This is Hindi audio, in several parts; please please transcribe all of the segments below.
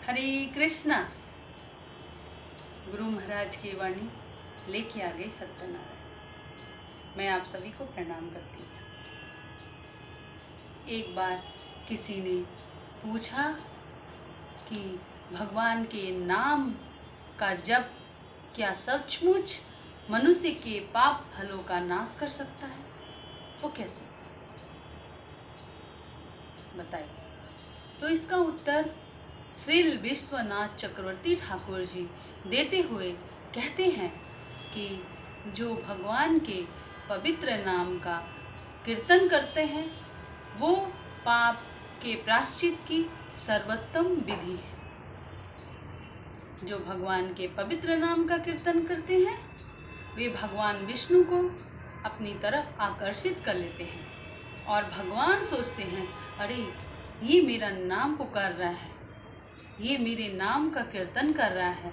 हरे कृष्णा। गुरु महाराज की वाणी लेके आ गए सत्यनारायण। मैं आप सभी को प्रणाम करती हूँ। एक बार किसी ने पूछा कि भगवान के नाम का जप क्या सचमुच मनुष्य के पाप फलों का नाश कर सकता है? वो कैसे, बताइए। तो इसका उत्तर श्री विश्वनाथ चक्रवर्ती ठाकुर जी देते हुए कहते हैं कि जो भगवान के पवित्र नाम का कीर्तन करते हैं वो पाप के प्रायश्चित की सर्वोत्तम विधि है। जो भगवान के पवित्र नाम का कीर्तन करते हैं वे भगवान विष्णु को अपनी तरफ आकर्षित कर लेते हैं और भगवान सोचते हैं, अरे ये मेरा नाम पुकार रहा है, ये मेरे नाम का कीर्तन कर रहा है,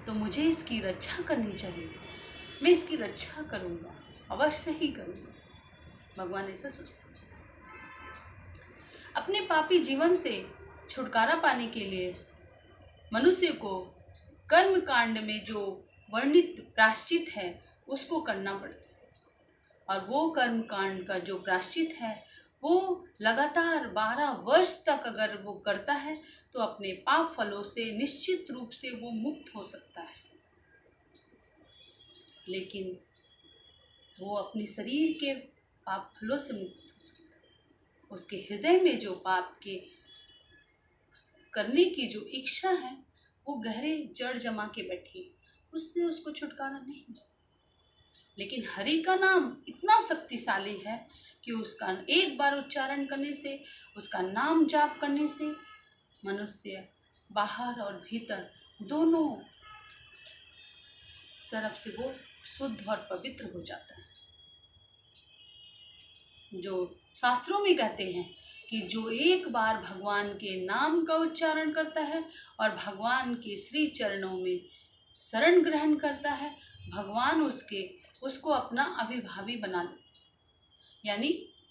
तो मुझे इसकी रक्षा करनी चाहिए। मैं इसकी रक्षा करूँगा, अवश्य ही करूँगा। भगवान ऐसा सोचते हैं। अपने पापी जीवन से छुटकारा पाने के लिए मनुष्य को कर्म कांड में जो वर्णित प्रायश्चित है उसको करना पड़ता है। और वो कर्म कांड का जो प्रायश्चित है वो लगातार 12 वर्ष तक अगर वो करता है तो अपने पाप फलों से निश्चित रूप से वो मुक्त हो सकता है। लेकिन वो अपने शरीर के पाप फलों से मुक्त हो सकता है। उसके हृदय में जो पाप के करने की जो इच्छा है वो गहरे जड़ जमा के बैठी, उससे उसको छुटकारा नहीं मिलता। लेकिन हरि का नाम इतना शक्तिशाली है कि उसका एक बार उच्चारण करने से, उसका नाम जाप करने से मनुष्य बाहर और भीतर दोनों तरफ से वो शुद्ध और पवित्र हो जाता है। जो शास्त्रों में कहते हैं कि जो एक बार भगवान के नाम का उच्चारण करता है और भगवान के श्री चरणों में शरण ग्रहण करता है, भगवान उसको अपना अभिभावी बना लेते हैं। यानी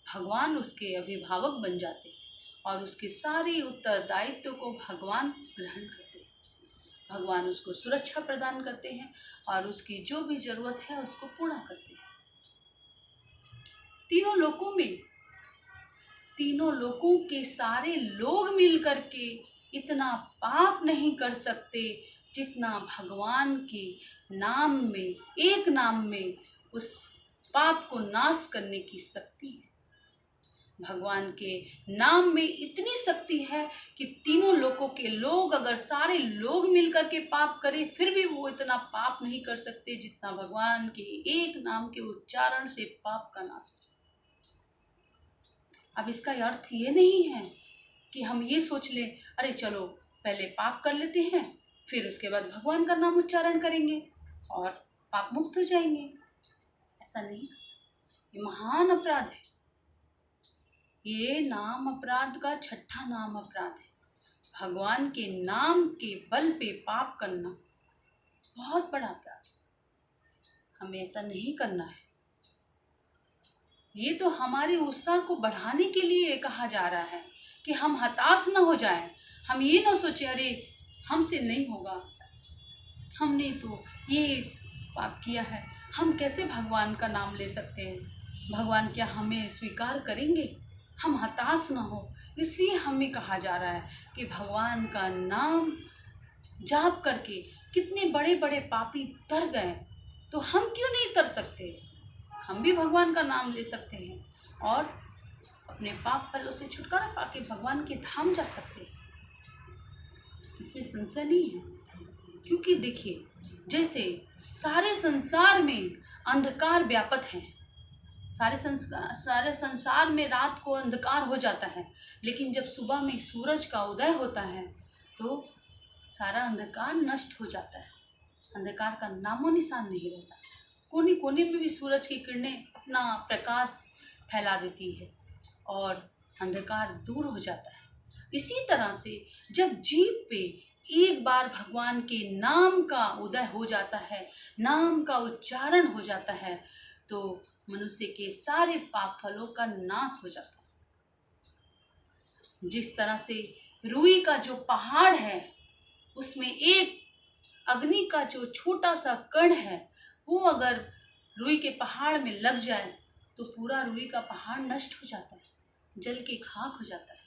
भगवान उसके अभिभावक बन जाते हैं और उसके सारे उत्तरदायित्व को भगवान ग्रहण करते हैं। भगवान उसको सुरक्षा प्रदान करते हैं और उसकी जो भी जरूरत है उसको पूरा करते हैं। तीनों लोकों के सारे लोग मिलकर के इतना पाप नहीं कर सकते जितना भगवान के नाम में, एक नाम में उस पाप को नाश करने की शक्ति है। भगवान के नाम में इतनी शक्ति है कि तीनों लोकों के लोग, अगर सारे लोग मिलकर के पाप करें फिर भी वो इतना पाप नहीं कर सकते जितना भगवान के एक नाम के उच्चारण से पाप का नाश हो। अब इसका अर्थ ये नहीं है कि हम ये सोच लें, अरे चलो पहले पाप कर लेते हैं फिर उसके बाद भगवान का नाम उच्चारण करेंगे और पाप मुक्त हो जाएंगे। ऐसा नहीं, ये महान अपराध है। ये नाम अपराध का छठा नाम अपराध है। भगवान के नाम के बल पे पाप करना बहुत बड़ा अपराध है। हमें ऐसा नहीं करना है। ये तो हमारे उत्साह को बढ़ाने के लिए कहा जा रहा है कि हम हताश न हो जाएं। हम ये न सोचें, अरे हमसे नहीं होगा, हमने तो ये पाप किया है, हम कैसे भगवान का नाम ले सकते हैं, भगवान क्या हमें स्वीकार करेंगे। हम हताश न हो, इसलिए हमें कहा जा रहा है कि भगवान का नाम जाप करके कितने बड़े बड़े पापी तर गए, तो हम क्यों नहीं तर सकते। हम भी भगवान का नाम ले सकते हैं और अपने पाप फलों से छुटकारा पाके भगवान के धाम जा सकते हैं। इसमें संशय नहीं है। क्योंकि देखिए, जैसे सारे संसार में अंधकार व्यापक है, सारे संसार में रात को अंधकार हो जाता है, लेकिन जब सुबह में सूरज का उदय होता है तो सारा अंधकार नष्ट हो जाता है। अंधकार का नामो निशान नहीं रहता। कोने कोने में भी सूरज की किरणें अपना प्रकाश फैला देती है और अंधकार दूर हो जाता है। इसी तरह से जब जीव पे एक बार भगवान के नाम का उदय हो जाता है, नाम का उच्चारण हो जाता है, तो मनुष्य के सारे पाप फलों का नाश हो जाता है। जिस तरह से रुई का जो पहाड़ है उसमें एक अग्नि का जो छोटा सा कण है वो अगर रुई के पहाड़ में लग जाए तो पूरा रुई का पहाड़ नष्ट हो जाता है, जल के खाक हो जाता है।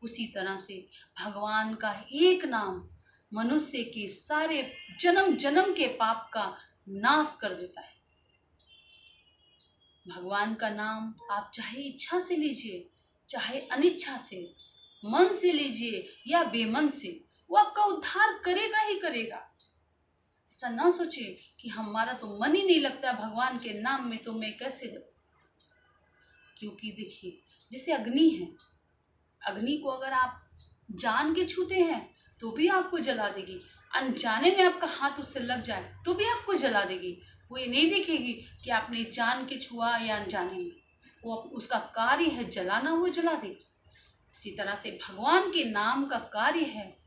उसी तरह से भगवान का एक नाम मनुष्य के सारे जन्म जन्म के पाप का नाश कर देता है। भगवान का नाम आप चाहे इच्छा से लीजिए, चाहे अनिच्छा से, मन से लीजिए या बेमन से, वो आपका उद्धार करेगा ही करेगा। ऐसा ना सोचिए कि हमारा तो मन ही नहीं लगता भगवान के नाम में, तो मैं कैसे लगूं। क्योंकि देखिए, जैसे अग्नि है, अग्नि को अगर आप जान के छूते हैं तो भी आपको जला देगी, अनजाने में आपका हाथ उससे लग जाए तो भी आपको जला देगी। वो ये नहीं देखेगी कि आपने जान के छुआ या अनजाने में, वो उसका कार्य है जलाना, वो जला देगी। इसी तरह से भगवान के नाम का कार्य है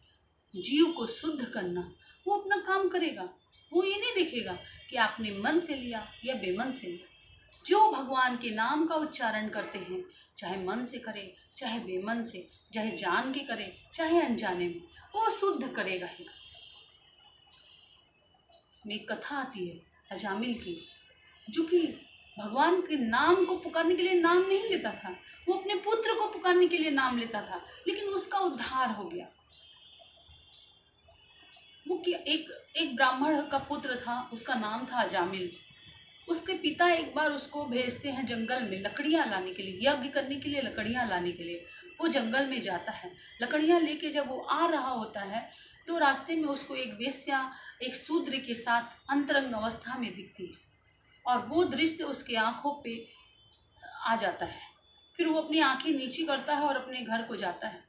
जीव को शुद्ध करना। वो अपना काम करेगा, वो ये नहीं देखेगा कि आपने मन से लिया या बेमन से लिया। जो भगवान के नाम का उच्चारण करते हैं, चाहे मन से करे, चाहे बेमन से, चाहे जान के करे, चाहे अनजाने में, वो शुद्ध करेगा ही। इसमें एक कथा आती है अजामिल की, जो कि भगवान के नाम को पुकारने के लिए नाम नहीं लेता था, वो अपने पुत्र को पुकारने के लिए नाम लेता था, लेकिन उसका उद्धार हो गया। वो एक ब्राह्मण का पुत्र था, उसका नाम था अजामिल। उसके पिता एक बार उसको भेजते हैं जंगल में लकड़ियाँ लाने के लिए, यज्ञ करने के लिए, लकड़ियाँ लाने के लिए। वो जंगल में जाता है, लकड़ियाँ लेके जब वो आ रहा होता है तो रास्ते में उसको एक वेश्या एक शूद्र के साथ अंतरंग अवस्था में दिखती है, और वो दृश्य उसके आँखों पे आ जाता है। फिर वो अपनी आँखें नीची करता है और अपने घर को जाता है,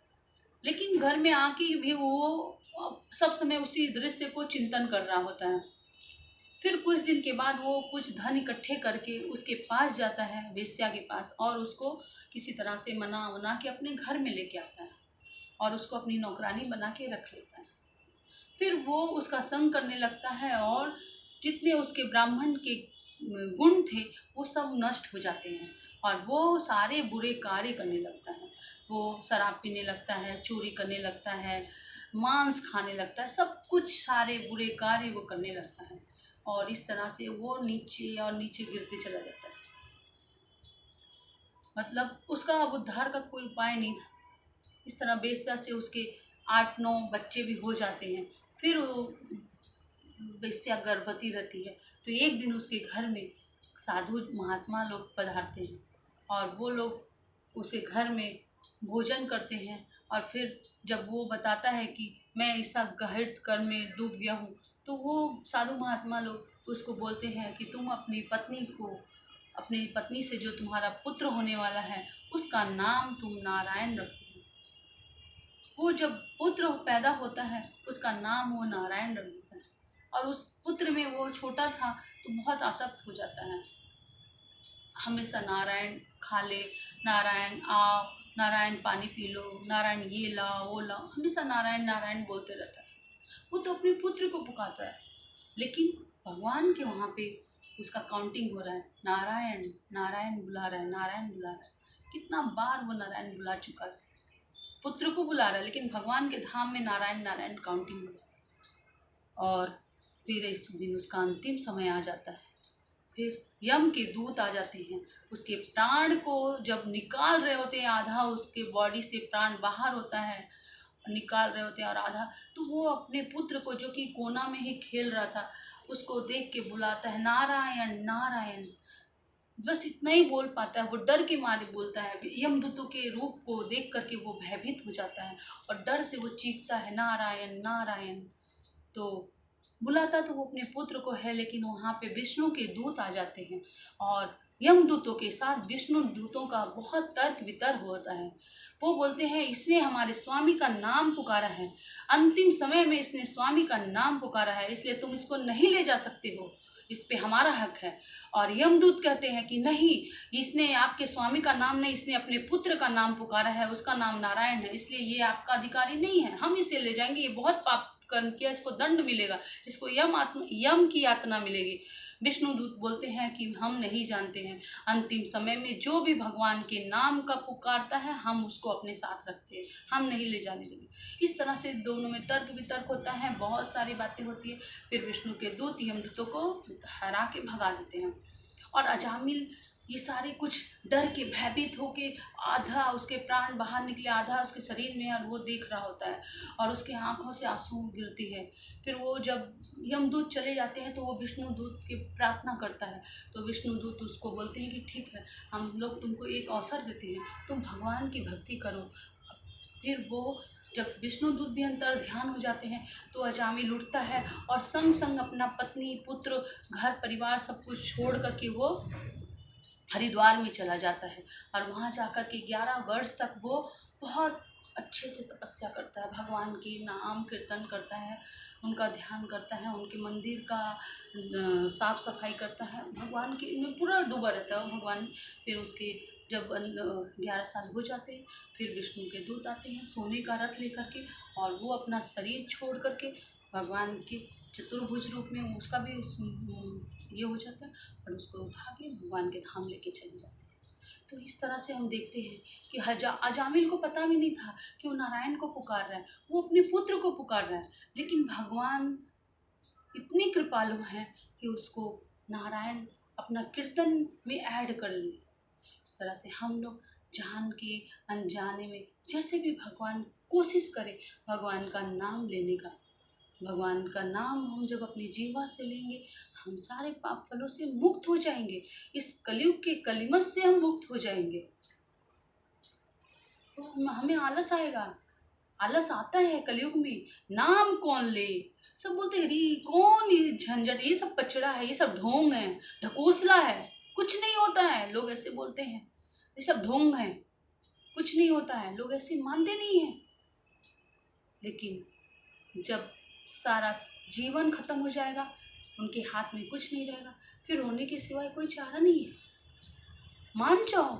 लेकिन घर में आके भी वो सब समय उसी दृश्य को चिंतन कर रहा होता है। फिर कुछ दिन के बाद वो कुछ धन इकट्ठे करके उसके पास जाता है, वेश्या के पास, और उसको किसी तरह से मना के अपने घर में लेके आता है और उसको अपनी नौकरानी बना के रख लेता है। फिर वो उसका संग करने लगता है और जितने उसके ब्राह्मण के गुण थे वो सब नष्ट हो जाते हैं और वो सारे बुरे कार्य करने लगता है। वो शराब पीने लगता है, चोरी करने लगता है, मांस खाने लगता है, सब कुछ सारे बुरे कार्य वो करने लगता है, और इस तरह से वो नीचे और नीचे गिरते चला जाता है। मतलब उसका अब उद्धार का कोई उपाय नहीं था। इस तरह वेश्या से उसके 8-9 बच्चे भी हो जाते हैं। फिर वो वेश्या गर्भवती रहती है, तो एक दिन उसके घर में साधु महात्मा लोग पधारते हैं और वो लोग उसके घर में भोजन करते हैं। और फिर जब वो बताता है कि मैं ऐसा गहन कर्म में डूब गया हूँ, तो वो साधु महात्मा लोग उसको बोलते हैं कि तुम अपनी पत्नी से जो तुम्हारा पुत्र होने वाला है उसका नाम तुम नारायण रख दो। वो जब पुत्र पैदा होता है उसका नाम वो नारायण रख देता है, और उस पुत्र में वो छोटा था तो बहुत आसक्त हो जाता है। हमेशा नारायण खा ले, नारायण आओ, नारायण पानी पी लो, नारायण ये लाओ वो लाओ, हमेशा नारायण नारायण बोलते रहता है। वो तो अपने पुत्र को पुकारता है, लेकिन भगवान के वहाँ पे उसका काउंटिंग हो रहा है, नारायण नारायण बुला रहा है, नारायण बुला रहा है। कितना बार वो नारायण बुला चुका है, पुत्र को बुला रहा है, लेकिन भगवान के धाम में नारायण नारायण काउंटिंग हो रहा है। और फिर एक दिन उसका अंतिम समय आ जाता है। फिर यम के दूत आ जाते हैं, उसके प्राण को जब निकाल रहे होते हैं, आधा उसके बॉडी से प्राण बाहर होता है, निकाल रहे होते हैं और आधा, तो वो अपने पुत्र को जो कि कोना में ही खेल रहा था उसको देख के बुलाता है, नारायण नारायण। बस इतना ही बोल पाता है, वो डर के मारे बोलता है। यमदूतों के रूप को देख करके वो भयभीत हो जाता है और डर से वो चीखता है, नारायण नारायण। तो बुलाता तो वो अपने पुत्र को है, लेकिन वहाँ पे विष्णु के दूत आ जाते हैं और यमदूतों के साथ विष्णु दूतों का बहुत तर्क वितर्क होता है। वो बोलते हैं इसने हमारे स्वामी का नाम पुकारा है, अंतिम समय में इसने स्वामी का नाम पुकारा है, इसलिए तुम इसको नहीं ले जा सकते हो, इस पे हमारा हक है। और यमदूत कहते हैं कि नहीं, इसने आपके स्वामी का नाम नहीं, इसने अपने पुत्र का नाम पुकारा है, उसका नाम नारायण है, इसलिए ये आपका अधिकारी नहीं है, हम इसे ले जाएंगे, ये बहुत पाप कर्म किया, इसको दंड मिलेगा, इसको यम की यातना मिलेगी। विष्णुदूत बोलते हैं कि हम नहीं जानते हैं, अंतिम समय में जो भी भगवान के नाम का पुकारता है हम उसको अपने साथ रखते हैं, हम नहीं ले जाने देंगे। इस तरह से दोनों में तर्क वितर्क होता है, बहुत सारी बातें होती है। फिर विष्णु के दूत यमदूतों को हरा के भगा देते हैं और अजामिल ये सारे कुछ डर के भयभीत होके, आधा उसके प्राण बाहर निकले, आधा उसके शरीर में, और वो देख रहा होता है और उसके आंखों से आंसू गिरती है। फिर वो जब यमदूत चले जाते हैं तो वो विष्णुदूत की प्रार्थना करता है, तो विष्णुदूत उसको बोलते हैं कि ठीक है, हम लोग तुमको एक अवसर देते हैं, तुम भगवान की भक्ति करो। फिर वो जब विष्णुदूत भी अंतर ध्यान हो जाते हैं तो अजामिल उठता है और संग संग अपना पत्नी, पुत्र, घर परिवार सब कुछ छोड़ करके वो हरिद्वार में चला जाता है और वहाँ जाकर के 11 वर्ष तक वो बहुत अच्छे से तपस्या करता है, भगवान की नाम कीर्तन करता है, उनका ध्यान करता है, उनके मंदिर का साफ सफाई करता है, भगवान के में पूरा डूबा रहता है भगवान। फिर उसके जब 11 साल हो जाते हैं फिर विष्णु के दूत आते हैं सोने का रथ लेकर के, और वो अपना शरीर छोड़ करके भगवान के चतुर्भुज रूप में उसका भी ये हो जाता है और उसको उठा के भगवान के धाम लेके चले जाते हैं। तो इस तरह से हम देखते हैं कि अजामिल को पता भी नहीं था कि वो नारायण को पुकार रहा है, वो अपने पुत्र को पुकार रहा है, लेकिन भगवान इतनी कृपालु हैं कि उसको नारायण अपना कीर्तन में ऐड कर ली। इस तरह से हम लोग जान के अनजाने में जैसे भी भगवान कोशिश करें भगवान का नाम लेने का, भगवान का नाम हम जब अपनी जीवा से लेंगे हम सारे पाप फलों से मुक्त हो जाएंगे, इस कलयुग के कलिमत से हम मुक्त हो जाएंगे। तो हमें आलस आएगा, आलस आता है कलयुग में, नाम कौन ले, सब बोलते हैं अरे कौन ये झंझट, ये सब कचड़ा है, ये सब ढोंग है, ढकोसला है, कुछ नहीं होता है, लोग ऐसे बोलते हैं, ये सब ढोंग है, कुछ नहीं होता है, लोग ऐसे मानते नहीं हैं। लेकिन जब सारा जीवन खत्म हो जाएगा उनके हाथ में कुछ नहीं रहेगा, फिर रोने के सिवाय कोई चारा नहीं है। मान जाओ,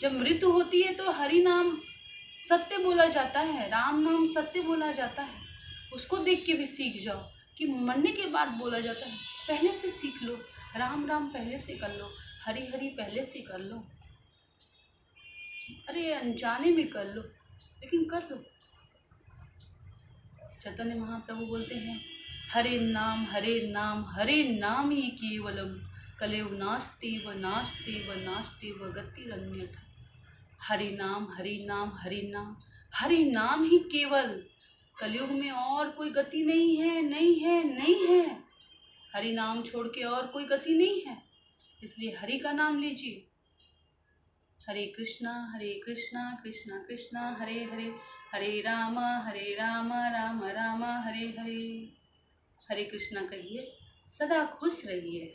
जब मृत्यु होती है तो हरि नाम सत्य बोला जाता है, राम नाम सत्य बोला जाता है, उसको देख के भी सीख जाओ कि मरने के बाद बोला जाता है। पहले से सीख लो, राम राम पहले से कर लो, हरि हरि पहले से कर लो, अरे अनजाने में कर लो लेकिन कर लो। चैतन्य महाप्रभु बोलते हैं हरे नाम हरे नाम ही केवलम, कलेव नास्ति व गतिरन्यथा। हरि नाम हरि नाम ही केवल, कलयुग में और कोई गति नहीं है, नहीं है, नहीं है। हरि नाम छोड़ के और कोई गति नहीं है, इसलिए हरि का नाम लीजिए। हरे कृष्णा कृष्णा कृष्णा हरे हरे, हरे राम राम राम हरे हरे। हरे कृष्णा कहिए, सदा खुश रहिए।